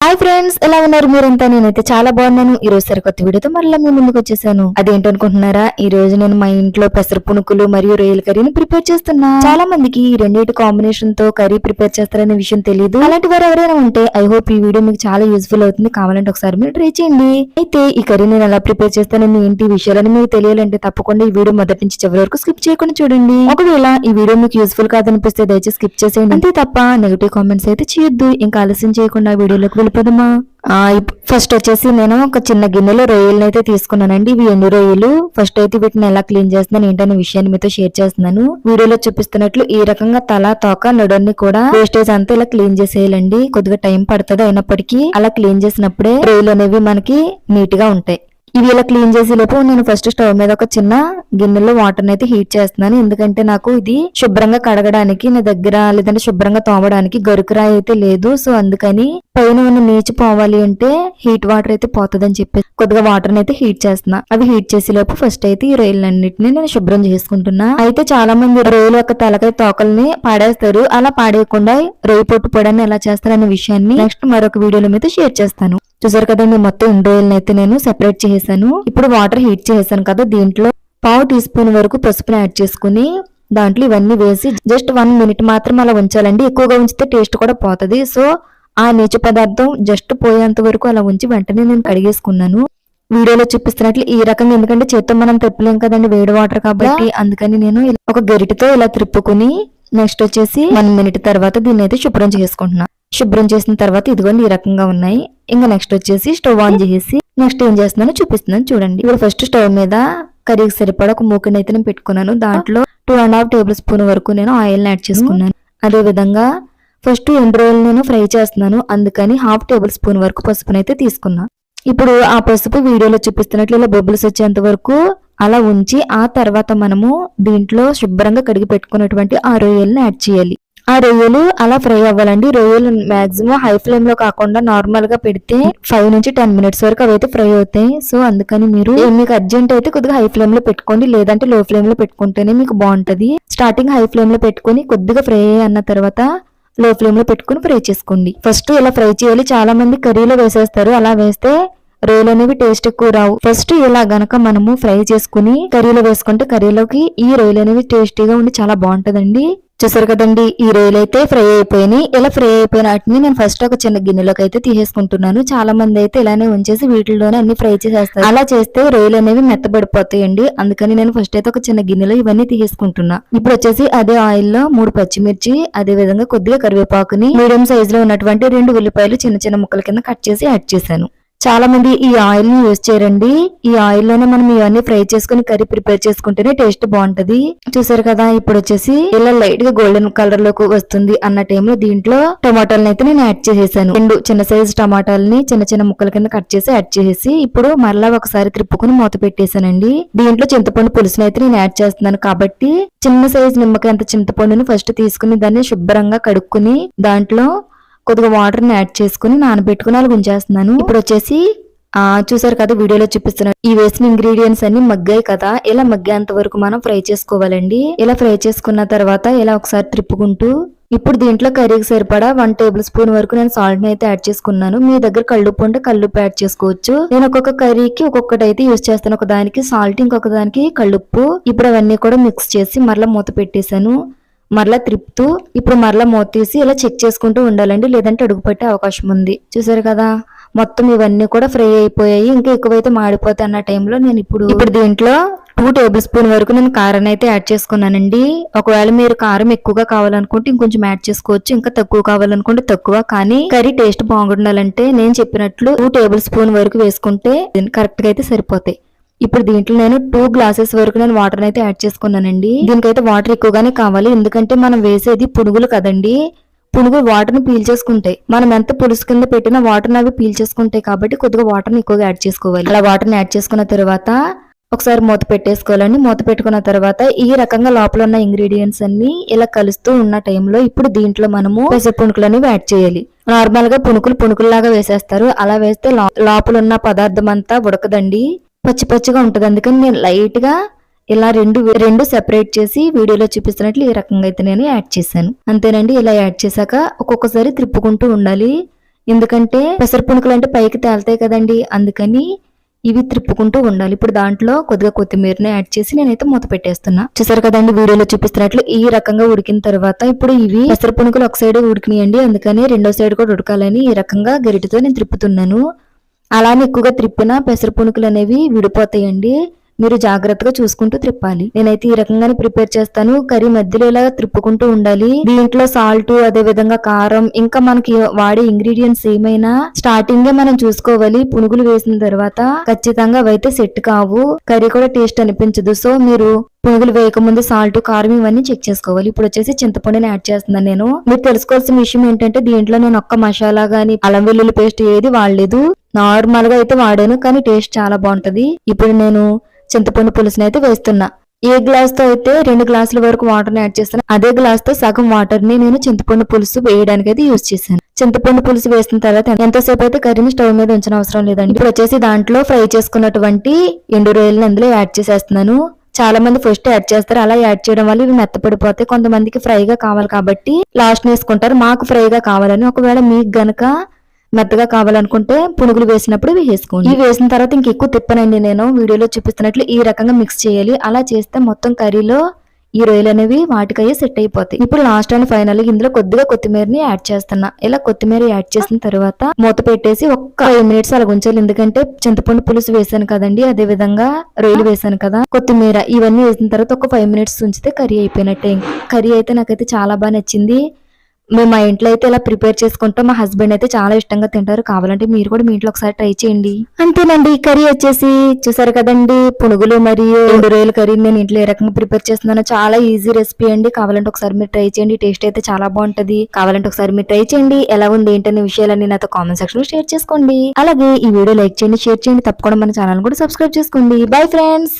Hi friends, ఎలా ఉన్నారు మీరంతా? నేనైతే చాలా బాగున్నాను. ఈ రోజు సరికొత్త వీడియోతో మళ్ళీ మీ ముందుకు వచ్చేసాను. అదేంటనుకుంటున్నారా, ఈ రోజు నేను మా ఇంట్లో పెసర పునుకులు మరియు రొయ్యల కర్రీని ప్రిపేర్ చేస్తున్నా. చాలా మందికి ఈ రెండింటి కాంబినేషన్ తో కర్రీ ప్రిపేర్ చేస్తారనే విషయం తెలియదు. అలాంటి వారు ఎవరైనా ఉంటే ఐ హోప్ ఈ వీడియో మీకు చాలా యూస్ఫుల్ అవుతుంది. కావాలంటే ఒకసారి మీరు ట్రై చేయండి. అయితే ఈ కర్రీ నేను ఎలా ప్రిపేర్ చేస్తానని ఏంటి విషయాలని మీకు తెలియాలంటే తప్పకుండా ఈ వీడియో మొదటి నుంచి చివరి వరకు స్కిప్ చేయకుండా చూడండి. ఒకవేళ ఈ వీడియో మీకు యూస్ఫుల్ కాదనిపిస్తే దయచేసి స్కిప్ చేసేయండి. అంతే తప్ప నెగిటివ్ కామెంట్స్ అయితే చేయొద్దు. ఇంకా ఆలస్యం చేయకుండా వీడియోలోకి వెళ్ళిపోదామా. ఫస్ట్ వచ్చేసి నేను ఒక చిన్న గిన్నెలో రొయ్యలను అయితే తీసుకున్నానండి. ఇవి ఎండు రొయ్యలు. ఫస్ట్ అయితే వీటిని ఎలా క్లీన్ చేస్తున్నాను ఏంటనే విషయాన్ని మీతో షేర్ చేస్తున్నాను. వీడియోలో చూపిస్తున్నట్లు ఈ రకంగా తల తోక నడున్ని కూడా వేస్టేజ్ అంతా ఇలా క్లీన్ చేసేయాలండి. కొద్దిగా టైం పడుతుంది, అయినప్పటికీ అలా క్లీన్ చేసినప్పుడే రొయ్యలు అనేవి మనకి నీట్ గా ఉంటాయి. ఇవి ఇలా క్లీన్ చేసే లోపు నేను ఫస్ట్ స్టవ్ మీద ఒక చిన్న గిన్నెలో వాటర్ అయితే హీట్ చేస్తున్నాను. ఎందుకంటే నాకు ఇది శుభ్రంగా కడగడానికి నా దగ్గర, లేదంటే శుభ్రంగా తోమడానికి గరుకురాయి అయితే లేదు. సో అందుకని పైన ఉన్న నీచు పోవాలి అంటే హీట్ వాటర్ అయితే పోతుందని చెప్పి కొద్దిగా వాటర్ అయితే హీట్ చేస్తున్నా. అవి హీట్ చేసే లోపు ఫస్ట్ అయితే ఈ రొయ్యలన్నింటినీ నేను శుభ్రం చేసుకుంటున్నా. అయితే చాలా మంది రొయ్యల యొక్క తలకాయ తోకల్ని పాడేస్తారు. అలా పాడేయకుండా రొయ్య పొట్టు పొడాన్ని ఎలా చేస్తారనే విషయాన్ని నెక్స్ట్ మరొక వీడియోలో మీద షేర్ చేస్తాను. చూసారు కదండి, మొత్తం ఎండు రొయ్యలను అయితే నేను సెపరేట్ చేసేసాను. ఇప్పుడు వాటర్ హీట్ చేసేసాను కదా, దీంట్లో పావు టీ స్పూన్ వరకు పసుపుని యాడ్ చేసుకుని దాంట్లో ఇవన్నీ వేసి జస్ట్ 1 మినిట్ మాత్రం అలా ఉంచాలండి. ఎక్కువగా ఉంచితే టేస్ట్ కూడా పోతుంది. సో ఆ నీచు పదార్థం జస్ట్ పోయేంత వరకు అలా ఉంచి వెంటనే నేను కడిగేసుకున్నాను. వీడియోలో చూపిస్తున్నట్లు ఈ రకంగా, ఎందుకంటే చేత్తో మనం తిప్పలేం కదండి వేడి వాటర్ కాబట్టి, అందుకని నేను ఒక గరిటెతో ఇలా తిప్పుకుని నెక్స్ట్ వచ్చేసి 1 మినిట్ తర్వాత దీన్ని అయితే శుభ్రం చేసుకుంటున్నా. శుభ్రం చేసిన తర్వాత ఇదిగోండి ఈ రకంగా ఉన్నాయి. ఇంకా నెక్స్ట్ వచ్చేసి స్టవ్ ఆన్ చేసి నెక్స్ట్ ఏం చేస్తున్నానో చూపిస్తున్నాను చూడండి. ఇప్పుడు ఫస్ట్ స్టవ్ మీద కర్రీకి సరిపడా ఒక మూకుని అయితే నేను పెట్టుకున్నాను. దాంట్లో 2.5 టేబుల్ స్పూన్ వరకు నేను ఆయిల్ యాడ్ చేసుకున్నాను. అదే విధంగా ఫస్ట్ ఎండు రొయ్యలు నేను ఫ్రై చేస్తున్నాను, అందుకని 1/2 టేబుల్ స్పూన్ వరకు పసుపుని అయితే తీసుకున్నా. ఇప్పుడు ఆ పసుపు వీడియోలో చూపిస్తున్నట్లు ఇలా బొబ్బులు వచ్చేంత వరకు అలా ఉంచి ఆ తర్వాత మనము దీంట్లో శుభ్రంగా కడిగి పెట్టుకున్నటువంటి ఆ రొయ్యలను యాడ్ చేయాలి. ఆ రొయ్యలు అలా ఫ్రై అవ్వాలండి. రొయ్యలు మాక్సిమం హై ఫ్లేమ్ లో కాకుండా నార్మల్ గా పెడితే 5 నుంచి 10 మినిట్స్ వరకు అవైతే ఫ్రై అవుతాయి. సో అందుకని మీరు మీకు అర్జెంట్ అయితే కొద్దిగా హై ఫ్లేమ్ లో పెట్టుకోండి, లేదంటే లో ఫ్లేమ్ లో పెట్టుకుంటేనే మీకు బాగుంటది. స్టార్టింగ్ హై ఫ్లేమ్ లో పెట్టుకుని కొద్దిగా ఫ్రై అన్న తర్వాత లో ఫ్లేమ్ లో పెట్టుకుని ఫ్రై చేసుకోండి. ఫస్ట్ ఇలా ఫ్రై చేయాలి. చాలా మంది కర్రీలో వేసేస్తారు, అలా వేస్తే రొయ్యలు అనేవి టేస్ట్ ఎక్కువ రావు. ఫస్ట్ ఇలా గనక మనము ఫ్రై చేసుకుని కర్రీలో వేసుకుంటే కర్రీలోకి ఈ రొయ్యలు అనేవి టేస్టీగా ఉండి చాలా బాగుంటదండి. చూసారు కదండి, ఈ రొయ్యలు అయితే ఫ్రై అయిపోయినాయి. ఇలా ఫ్రై అయిపోయిన వాటిని నేను ఫస్ట్ ఒక చిన్న గిన్నెలోకి అయితే తీసేసుకుంటున్నాను. చాలా మంది అయితే ఇలానే ఉంచేసి వీటిల్లోనే అన్ని ఫ్రై చేసేస్తారు. అలా చేస్తే రొయ్యలు అనేవి మెత్తబడిపోతాయండి. అందుకని నేను ఫస్ట్ అయితే ఒక చిన్న గిన్నెలో ఇవన్నీ తీసేసుకుంటున్నా. ఇప్పుడు వచ్చేసి అదే ఆయిల్ లో 3 పచ్చిమిర్చి, అదే విధంగా కొద్దిగా కరివేపాకుని, మీడియం సైజ్ లో ఉన్నటువంటి 2 ఉల్లిపాయలు చిన్న చిన్న ముక్కల కింద కట్ చేసి యాడ్ చేశాను. చాలా మంది ఈ ఆయిల్ ని యూజ్ చేయరండి. ఈ ఆయిల్ లోనే మనం ఇవన్నీ ఫ్రై చేసుకుని కర్రీ ప్రిపేర్ చేసుకుంటేనే టేస్ట్ బాగుంటది. చూసారు కదా, ఇప్పుడు వచ్చేసి ఇలా లైట్ గా గోల్డెన్ కలర్ లోకి వస్తుంది అన్న టైంలో దీంట్లో టమాటాలను అయితే నేను యాడ్ చేసేసాను. 2 చిన్న సైజు టమాటాలని చిన్న చిన్న ముక్కల కింద కట్ చేసి యాడ్ చేసేసి ఇప్పుడు మరలా ఒకసారి త్రిప్పుకుని మూత పెట్టేశానండి. దీంట్లో చింతపండు పులుసుని అయితే నేను యాడ్ చేస్తున్నాను కాబట్టి చిన్న సైజు నిమ్మకాయ అంత చింతపండుని ఫస్ట్ తీసుకుని దాన్ని శుభ్రంగా కడుక్కుని దాంట్లో కొద్దిగా వాటర్ ని యాడ్ చేసుకుని నానబెట్టుకుని అలా ఉంచేస్తున్నాను. ఇప్పుడు వచ్చేసి చూసారు కదా, వీడియోలో చూపిస్తున్నారు ఈ వేసిన ఇంగ్రీడియంట్స్ అన్ని మగ్గాయి కదా, ఇలా మగ్గేంత వరకు మనం ఫ్రై చేసుకోవాలండి. ఇలా ఫ్రై చేసుకున్న తర్వాత ఇలా ఒకసారి త్రిప్పుకుంటూ ఇప్పుడు దీంట్లో కర్రీకి సరిపడా 1 టేబుల్ స్పూన్ వరకు నేను సాల్ట్ ని అయితే యాడ్ చేసుకున్నాను. మీ దగ్గర కల్లుప్పు ఉంటే కల్లుప్పు యాడ్ చేసుకోవచ్చు. నేను ఒక్కొక్క కర్రీకి ఒక్కొక్కటి అయితే యూజ్ చేస్తాను. ఒక దానికి సాల్ట్, ఇంకొక దానికి కల్లుప్పు. ఇప్పుడు అవన్నీ కూడా మిక్స్ చేసి మరలా మూత పెట్టేశాను. మరలా త్రిప్పుతూ ఇప్పుడు మరలా మూత తీసి ఇలా చెక్ చేసుకుంటూ ఉండాలండి, లేదంటే అడుగు పట్టే అవకాశం ఉంది. చూసారు కదా, మొత్తం ఇవన్నీ కూడా ఫ్రై అయిపోయాయి. ఇంకా ఎక్కువైతే మాడిపోతాయి అన్న టైంలో నేను ఇప్పుడు దీంట్లో 2 టేబుల్ స్పూన్ వరకు నేను కారం అయితే యాడ్ చేసుకున్నానండి. ఒకవేళ మీరు కారం ఎక్కువగా కావాలనుకుంటే ఇంకొంచెం యాడ్ చేసుకోవచ్చు, ఇంకా తక్కువ కావాలనుకుంటే తక్కువ. కానీ కర్రీ టేస్ట్ బాగుండాలంటే నేను చెప్పినట్లు 2 టేబుల్ స్పూన్ వరకు వేసుకుంటే కరెక్ట్ గా అయితే సరిపోతాయి. ఇప్పుడు దీంట్లో నేను 2 గ్లాసెస్ వరకు నేను వాటర్ అయితే యాడ్ చేసుకున్నానండి. దీనికైతే వాటర్ ఎక్కువగానే కావాలి, ఎందుకంటే మనం వేసేది పునుగులు కదండి. పునుగులు వాటర్ ని పీల్చేసుకుంటాయి. మనం ఎంత పులుసు కింద పెట్టినా వాటర్ అవి పీల్చేసుకుంటాయి కాబట్టి కొద్దిగా వాటర్ ని ఎక్కువగా యాడ్ చేసుకోవాలి. అలా వాటర్ ని యాడ్ చేసుకున్న తర్వాత ఒకసారి మూత పెట్టేసుకోవాలండి. మూత పెట్టుకున్న తర్వాత ఈ రకంగా లోపల ఉన్న ఇంగ్రీడియంట్స్ అన్ని ఇలా కలుస్తూ ఉన్న టైంలో ఇప్పుడు దీంట్లో మనము పెసర పునుకులు అనేవి యాడ్ చేయాలి. నార్మల్ గా పునుకుల్లాగా వేసేస్తారు, అలా వేస్తే లోపల ఉన్న పదార్థం అంతా ఉడకదండి, పచ్చి పచ్చిగా ఉంటది. అందుకని నేను లైట్ గా ఇలా రెండు సెపరేట్ చేసి వీడియోలో చూపిస్తున్నట్లు ఈ రకంగా అయితే నేను యాడ్ చేశాను. అంతేనండి, ఇలా యాడ్ చేశాక ఒక్కొక్కసారి త్రిప్పుకుంటూ ఉండాలి. ఎందుకంటే పెసర పునుకులు అంటే పైకి తేలుతాయి కదండి, అందుకని ఇవి త్రిప్పుకుంటూ ఉండాలి. ఇప్పుడు దాంట్లో కొద్దిగా కొత్తిమీరని యాడ్ చేసి నేనైతే మూత పెట్టేస్తున్నా. చూసారు కదండి వీడియోలో చూపిస్తున్నట్లు ఈ రకంగా ఉడికిన తర్వాత ఇప్పుడు ఇవి పెసర పునుకులు ఒక సైడ్ ఉడికినాయండి, అందుకని రెండో సైడ్ కూడా ఉడకాలని ఈ రకంగా గరిటెతో నేను త్రిప్పుతున్నాను. అలానే ఎక్కువగా త్రిప్పిన పెసర పునుకులు అనేవి విడిపోతాయండి, మీరు జాగ్రత్తగా చూసుకుంటూ త్రిప్పాలి. నేనైతే ఈ రకంగానే ప్రిపేర్ చేస్తాను. కర్రీ మధ్యలో ఇలా త్రిప్పుకుంటూ ఉండాలి. దీంట్లో సాల్ట్, అదే విధంగా కారం, ఇంకా మనకి వాడే ఇంగ్రీడియంట్స్ ఏమైనా స్టార్టింగ్ మనం చూసుకోవాలి. పునుగులు వేసిన తర్వాత ఖచ్చితంగా అవైతే సెట్ కావు, కర్రీ కూడా టేస్ట్ అనిపించదు. సో మీరు పునుగులు వేయకముందు సాల్ట్, కారం ఇవన్నీ చెక్ చేసుకోవాలి. ఇప్పుడు వచ్చేసి చింతపండుని యాడ్ చేస్తున్నాను నేను. మీరు తెలుసుకోవాల్సిన విషయం ఏంటంటే దీంట్లో నేను ఒక్క మసాలా గానీ అల్లం వెల్లుల్లి పేస్ట్ ఏది వాడలేదు, నార్మల్ గా అయితే వాడాను, కానీ టేస్ట్ చాలా బాగుంటది. ఇప్పుడు నేను చింతపండు పులుసుని అయితే వేస్తున్నా. ఏ గ్లాస్ తో అయితే 2 గ్లాసుల వరకు వాటర్ ని యాడ్ చేస్తాను, అదే గ్లాస్ తో సగం వాటర్ ని నేను చింతపండు పులుసు వేయడానికి అయితే యూజ్ చేశాను. చింతపండు పులుసు వేసిన తర్వాత ఎంతసేపు అయితే కర్రీని స్టవ్ మీద ఉంచిన అవసరం లేదండి. ఇప్పుడు వచ్చేసి దాంట్లో ఫ్రై చేసుకున్నటువంటి ఎండు రొయ్యలను అందులో యాడ్ చేసేస్తున్నాను. చాలా మంది ఫస్ట్ యాడ్ చేస్తారు, అలా యాడ్ చేయడం వల్ల ఇవి మెత్తపడిపోతాయి. కొంతమందికి ఫ్రైగా కావాలి కాబట్టి లాస్ట్ వేసుకుంటారు, మాకు ఫ్రైగా కావాలని. ఒకవేళ మీకు గనక మెత్తగా కావాలనుకుంటే పునుగులు వేసినప్పుడు వేసుకోండి. ఇవి వేసిన తర్వాత ఇంకెక్కువ తిప్పనండి, నేను వీడియోలో చూపిస్తున్నట్లు ఈ రకంగా మిక్స్ చేయాలి. అలా చేస్తే మొత్తం కర్రీలో ఈ రొయ్యలు అనేవి వాటికయ్యే సెట్ అయిపోతాయి. ఇప్పుడు లాస్ట్ అండ్ ఫైనల్ ఇందులో కొద్దిగా కొత్తిమీరని యాడ్ చేస్తున్నా. ఇలా కొత్తిమీర యాడ్ చేసిన తర్వాత మూత పెట్టేసి ఒక్క 5 మినిట్స్ అలా ఉంచాలి. ఎందుకంటే చింతపండు పులుసు వేసాను కదండి, అదే విధంగా రొయ్యలు వేసాను కదా, కొత్తిమీర ఇవన్నీ వేసిన తర్వాత ఒక 5 మినిట్స్ ఉంచితే కర్రీ అయిపోయినట్టే. కర్రీ అయితే నాకైతే చాలా బాగా నచ్చింది. మేము మా ఇంట్లో అయితే ఇలా ప్రిపేర్ చేసుకుంటాం, మా హస్బెండ్ అయితే చాలా ఇష్టంగా తింటారు. కావాలంటే మీరు కూడా మీ ఇంట్లో ఒకసారి ట్రై చేయండి. అంతేనండి, కర్రీ వచ్చేసి చూసారు కదండి, పునుగులు మరియు ఎండు రొయ్యల కర్రీ నేను ఇంట్లో ఏ రకంగా ప్రిపేర్ చేస్తున్నాను. చాలా ఈజీ రెసిపీ అండి, కావాలంటే ఒకసారి మీరు ట్రై చేయండి. టేస్ట్ అయితే చాలా బాగుంటది. కావాలంటే ఒకసారి మీరు ట్రై చేయండి. ఎలా ఉంది ఏంటనే విషయాలన్నీ నాతో కామెంట్ సెక్షన్ లో షేర్ చేసుకోండి. అలాగే ఈ వీడియో లైక్ చేయండి, షేర్ చేయండి, తప్పకుండా మన ఛానల్ కూడా సబ్స్క్రైబ్ చేసుకోండి. Bye friends.